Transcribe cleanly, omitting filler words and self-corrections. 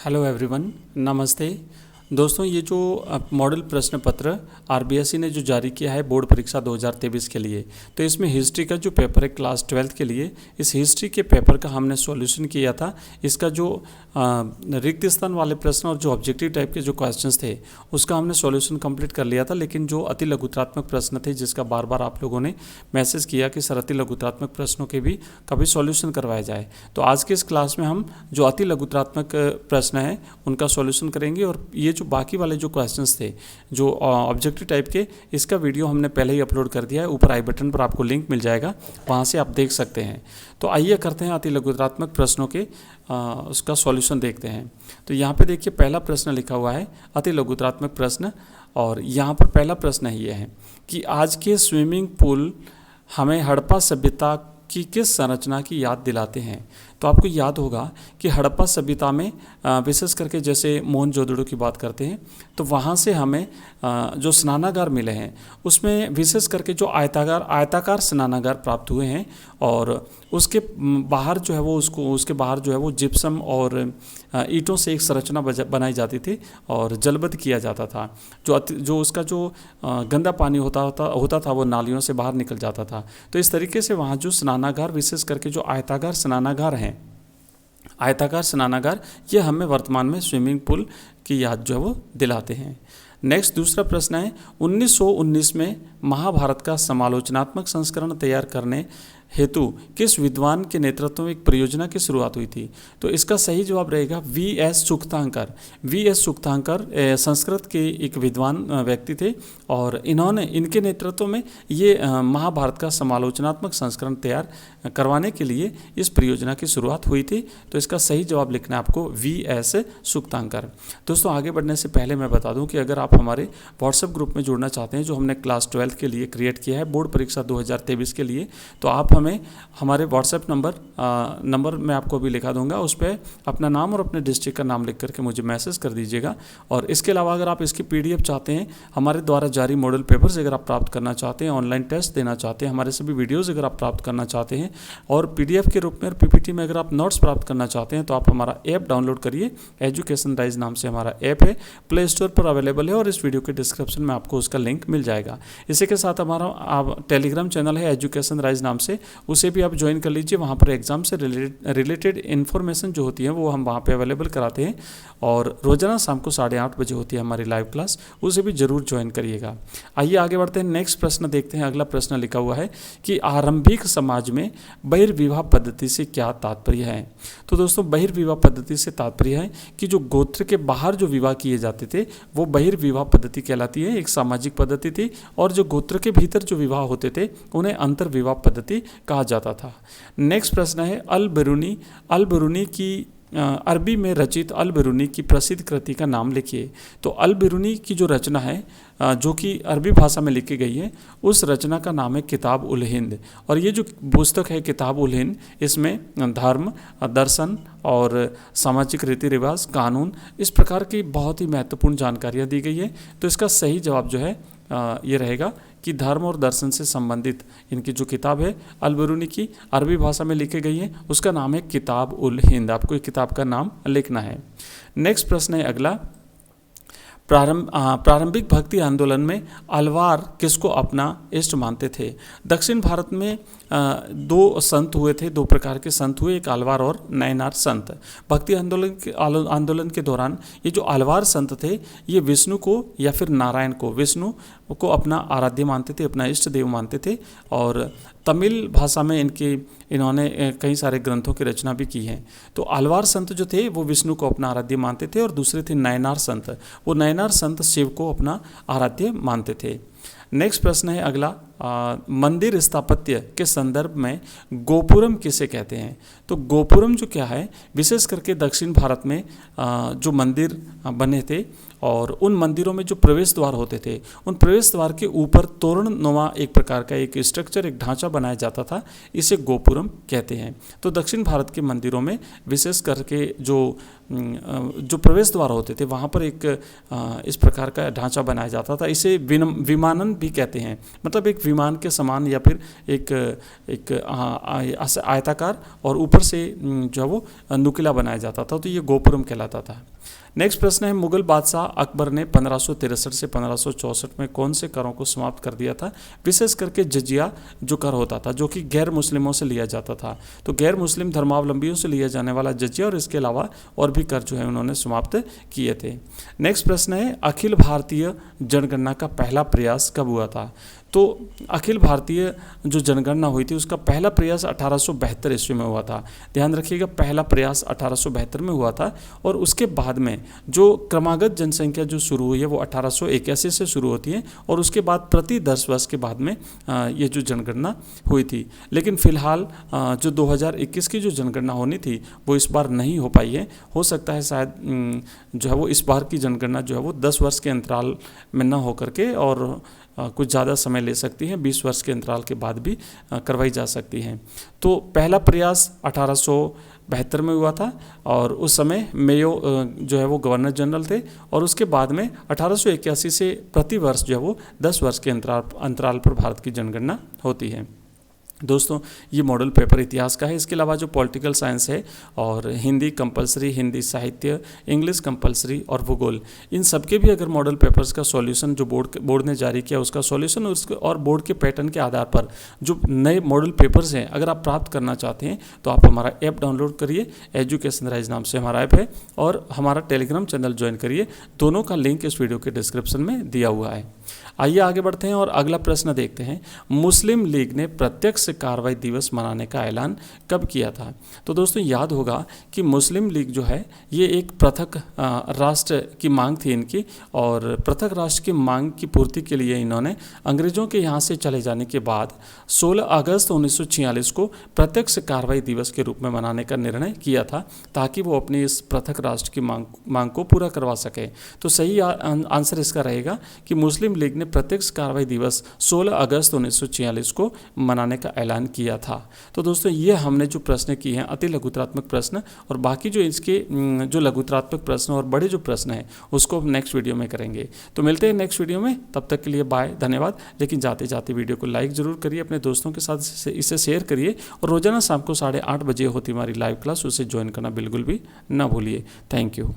Hello everyone, नमस्ते दोस्तों। ये जो मॉडल प्रश्न पत्र आरबीएसई ने जो जारी किया है बोर्ड परीक्षा 2023 के लिए, तो इसमें हिस्ट्री का जो पेपर है क्लास 12 के लिए, इस हिस्ट्री के पेपर का हमने सॉल्यूशन किया था। इसका जो रिक्त स्थान वाले प्रश्न और जो ऑब्जेक्टिव टाइप के जो क्वेश्चंस थे उसका हमने सॉल्यूशन कंप्लीट कर लिया था। लेकिन जो अति लघुत्रात्मक प्रश्न थे जिसका बार बार आप लोगों ने मैसेज किया कि सर अति लघुत्रात्मक प्रश्नों के भी कभी सॉल्यूशन करवाया जाए, तो आज के इस क्लास में हम जो अति लघुत्रात्मक प्रश्न है उनका सॉल्यूशन करेंगे। और ये जो बाकी वाले जो क्वेश्चंस थे जो ऑब्जेक्टिव टाइप के, इसका वीडियो हमने पहले ही अपलोड कर दिया है। ऊपर आई बटन पर आपको लिंक मिल जाएगा, वहाँ से आप देख सकते हैं। तो आइए करते हैं अति लघुत्रात्मक प्रश्नों के उसका सॉल्यूशन देखते हैं। तो यहाँ पे देखिए पहला प्रश्न लिखा हुआ है अति लघुत्रात्मक प्रश्न, और यहाँ पर पहला प्रश्न ये है कि आज के स्विमिंग पूल हमें हड़प्पा सभ्यता की किस संरचना की याद दिलाते हैं। तो आपको याद होगा कि हड़प्पा सभ्यता में विशेष करके जैसे मोहनजोदड़ो की बात करते हैं तो वहाँ से हमें जो स्नानागार मिले हैं उसमें विशेष करके जो आयताकार स्नानागार प्राप्त हुए हैं, और उसके बाहर जो है वो उसके बाहर जो है वो जिप्सम और ईंटों से एक संरचना बनाई जाती थी और जलबद्ध किया जाता था। जो उसका जो गंदा पानी होता था वो नालियों से बाहर निकल जाता था। तो इस तरीके से वहाँ जो स्नानागार, विशेष करके जो आयताकार स्नानागार हैं, आयताकार स्नानागार, ये हमें वर्तमान में स्विमिंग पूल की याद जो है वो दिलाते हैं। नेक्स्ट दूसरा प्रश्न है 1919 में महाभारत का समालोचनात्मक संस्करण तैयार करने हेतु किस विद्वान के नेतृत्व में एक परियोजना की शुरुआत हुई थी। तो इसका सही जवाब रहेगा वी.एस. सुक्तांकर। वी.एस. सुक्तांकर संस्कृत के एक विद्वान व्यक्ति थे और इनके नेतृत्व में ये महाभारत का समालोचनात्मक संस्करण तैयार करवाने के लिए इस परियोजना की शुरुआत हुई थी। तो इसका सही जवाब लिखना है आपको वी.एस. सुक्तांकर। दोस्तों आगे बढ़ने से पहले मैं बता दूं कि अगर आप हमारे व्हाट्सएप ग्रुप में जुड़ना चाहते हैं जो हमने क्लास 12 के लिए क्रिएट किया है बोर्ड परीक्षा 2023 के लिए, तो आप हमें हमारे व्हाट्सएप नंबर मैं आपको अभी लिखा दूंगा, उस पर अपना नाम और अपने डिस्ट्रिक्ट का नाम लिख करके मुझे मैसेज कर दीजिएगा। और इसके अलावा अगर आप इसकी पीडीएफ चाहते हैं, हमारे द्वारा जारी मॉडल पेपर्स अगर आप प्राप्त करना चाहते हैं, ऑनलाइन टेस्ट देना चाहते हैं, हमारे सभी वीडियोज़ अगर आप प्राप्त करना चाहते हैं और पीडीएफ के रूप में और पीपीटी में अगर आप नोट्स प्राप्त करना चाहते हैं, तो आप हमारा ऐप डाउनलोड करिए। एजुकेशन राइज नाम से हमारा ऐप है, प्ले स्टोर पर अवेलेबल है और इस वीडियो के डिस्क्रिप्शन में आपको उसका लिंक मिल जाएगा। इसी के साथ हमारा टेलीग्राम चैनल है एजुकेशन राइज नाम से, उसे भी आप ज्वाइन कर लीजिए। वहाँ पर एग्जाम से रिलेटेड इन्फॉर्मेशन जो होती है वो हम वहाँ पे अवेलेबल कराते हैं, और रोजाना शाम को 8:30 बजे होती है हमारी लाइव क्लास, उसे भी जरूर ज्वाइन करिएगा। आइए आगे बढ़ते हैं, नेक्स्ट प्रश्न देखते हैं। अगला प्रश्न लिखा हुआ है कि आरंभिक समाज में बहिर्विवाह पद्धति से क्या तात्पर्य है। तो दोस्तों बहिर्विवाह पद्धति से तात्पर्य है कि जो गोत्र के बाहर जो विवाह किए जाते थे वो बहिर्विवाह पद्धति कहलाती है, एक सामाजिक पद्धति थी। और जो गोत्र के भीतर जो विवाह होते थे उन्हें अंतर विवाह पद्धति कहा जाता था। नेक्स्ट प्रश्न है अल बिरूनी की अरबी में रचित अल बिरूनी की प्रसिद्ध कृति का नाम लिखिए। तो अल बिरूनी की जो रचना है जो कि अरबी भाषा में लिखी गई है, उस रचना का नाम है किताब उल हिंद। और ये जो पुस्तक है किताब उल हिंद, इसमें धर्म, दर्शन और सामाजिक रीति रिवाज, कानून, इस प्रकार की बहुत ही महत्वपूर्ण जानकारियाँ दी गई है। तो इसका सही जवाब जो है ये रहेगा कि धर्म और दर्शन से संबंधित इनकी जो किताब है अल बिरूनी की, अरबी भाषा में लिखी गई है, उसका नाम है किताब उल हिंद। आपको एक किताब का नाम लिखना है। नेक्स्ट प्रश्न है अगला, प्रारंभिक भक्ति आंदोलन में अलवार किसको अपना इष्ट मानते थे। दक्षिण भारत में दो संत हुए थे, दो प्रकार के संत हुए, एक अलवार और नयनार संत। भक्ति आंदोलन के दौरान ये जो अलवार संत थे ये विष्णु को या फिर नारायण को, विष्णु को अपना आराध्य मानते थे, अपना इष्ट देव मानते थे। और तमिल भाषा में इन्होंने कई सारे ग्रंथों की रचना भी की है। तो अलवार संत जो थे वो विष्णु को अपना आराध्य मानते थे, और दूसरे थे नयनार संत, वो नयनार संत शिव को अपना आराध्य मानते थे। नेक्स्ट प्रश्न है अगला, मंदिर स्थापत्य के संदर्भ में गोपुरम किसे कहते हैं। तो गोपुरम जो क्या है, विशेष करके दक्षिण भारत में जो मंदिर बने थे और उन मंदिरों में जो प्रवेश द्वार होते थे, उन प्रवेश द्वार के ऊपर तोरणनुमा एक प्रकार का एक स्ट्रक्चर, एक ढांचा बनाया जाता था, इसे गोपुरम कहते हैं। तो दक्षिण भारत के मंदिरों में विशेष करके जो प्रवेश द्वार होते थे वहाँ पर एक इस प्रकार का ढांचा बनाया जाता था, इसे विमानन भी कहते हैं, मतलब एक विमान के समान या फिर एक आयताकार और ऊपर से जो है वो नुकीला बनाया जाता था, तो ये गोपुरम कहलाता था। नेक्स्ट प्रश्न है, मुगल बादशाह अकबर ने 1563 से 1564 में कौन से करों को समाप्त कर दिया था, विशेष करके जजिया जो कर होता था जो कि गैर मुस्लिमों से लिया जाता था। तो गैर मुस्लिम धर्मावलंबियों से लिया जाने वाला जजिया और इसके अलावा और भी कर जो है उन्होंने समाप्त किए थे। नेक्स्ट प्रश्न है, अखिल भारतीय जनगणना का पहला प्रयास कब हुआ था। तो अखिल भारतीय जो जनगणना हुई थी उसका पहला प्रयास 1872 ईस्वी में हुआ था। ध्यान रखिएगा, पहला प्रयास 1872 में हुआ था और उसके बाद में जो क्रमागत जनसंख्या जो शुरू हुई है वो 1881 से शुरू होती है और उसके बाद प्रति 10 वर्ष के बाद में ये जो जनगणना हुई थी। लेकिन फिलहाल जो 2021 की जो जनगणना होनी थी वो इस बार नहीं हो पाई है। हो सकता है शायद जो है वो इस बार की जनगणना जो है वो 10 वर्ष के अंतराल में न होकर के और कुछ ज़्यादा समय ले सकती हैं, 20 वर्ष के अंतराल के बाद भी करवाई जा सकती हैं। तो पहला प्रयास 1872 में हुआ था और उस समय मेयो जो है वो गवर्नर जनरल थे और उसके बाद में 1881 से प्रति वर्ष जो है वो 10 वर्ष के अंतराल पर भारत की जनगणना होती है। दोस्तों ये मॉडल पेपर इतिहास का है। इसके अलावा जो पॉलिटिकल साइंस है और हिंदी कंपलसरी, हिंदी साहित्य, इंग्लिश कंपलसरी और भूगोल, इन सब के भी अगर मॉडल पेपर्स का सॉल्यूशन जो बोर्ड ने जारी किया उसका सॉल्यूशन और बोर्ड के पैटर्न के आधार पर जो नए मॉडल पेपर्स हैं अगर आप प्राप्त करना चाहते हैं तो आप हमारा ऐप डाउनलोड करिए, एजुकेशन राइज नाम से हमारा ऐप है, और हमारा टेलीग्राम चैनल ज्वाइन करिए। दोनों का लिंक इस वीडियो के डिस्क्रिप्शन में दिया हुआ है। आइए आगे बढ़ते हैं और अगला प्रश्न देखते हैं, मुस्लिम लीग ने प्रत्यक्ष कार्रवाई दिवस मनाने का ऐलान कब किया था। तो दोस्तों याद होगा कि मुस्लिम लीग जो है ये एक पृथक राष्ट्र की मांग थी इनकी, और पृथक राष्ट्र की मांग की पूर्ति के लिए इन्होंने अंग्रेजों के यहाँ से चले जाने के बाद 16 अगस्त 1946 को प्रत्यक्ष कार्रवाई दिवस के रूप में मनाने का निर्णय किया था ताकि वो अपनी इस पृथक राष्ट्र की मांग को पूरा करवा सके। तो सही आंसर इसका रहेगा कि मुस्लिम लीग ने प्रत्यक्ष कार्रवाई दिवस 16 अगस्त 1946 को मनाने का ऐलान किया था। तो दोस्तों ये हमने जो प्रश्न किए हैं अति लघुतरात्मक प्रश्न, और बाकी जो इसके जो लघुतरात्मक प्रश्न और बड़े जो प्रश्न हैं उसको हम नेक्स्ट वीडियो में करेंगे। तो मिलते हैं नेक्स्ट वीडियो में, तब तक के लिए बाय, धन्यवाद। लेकिन जाते जाते वीडियो को लाइक जरूर करिए, अपने दोस्तों के साथ इसे शेयर करिए, और रोजाना शाम को 8:30 बजे होती हमारी लाइव क्लास, उसे ज्वाइन करना बिल्कुल भी ना भूलिए। Thank you.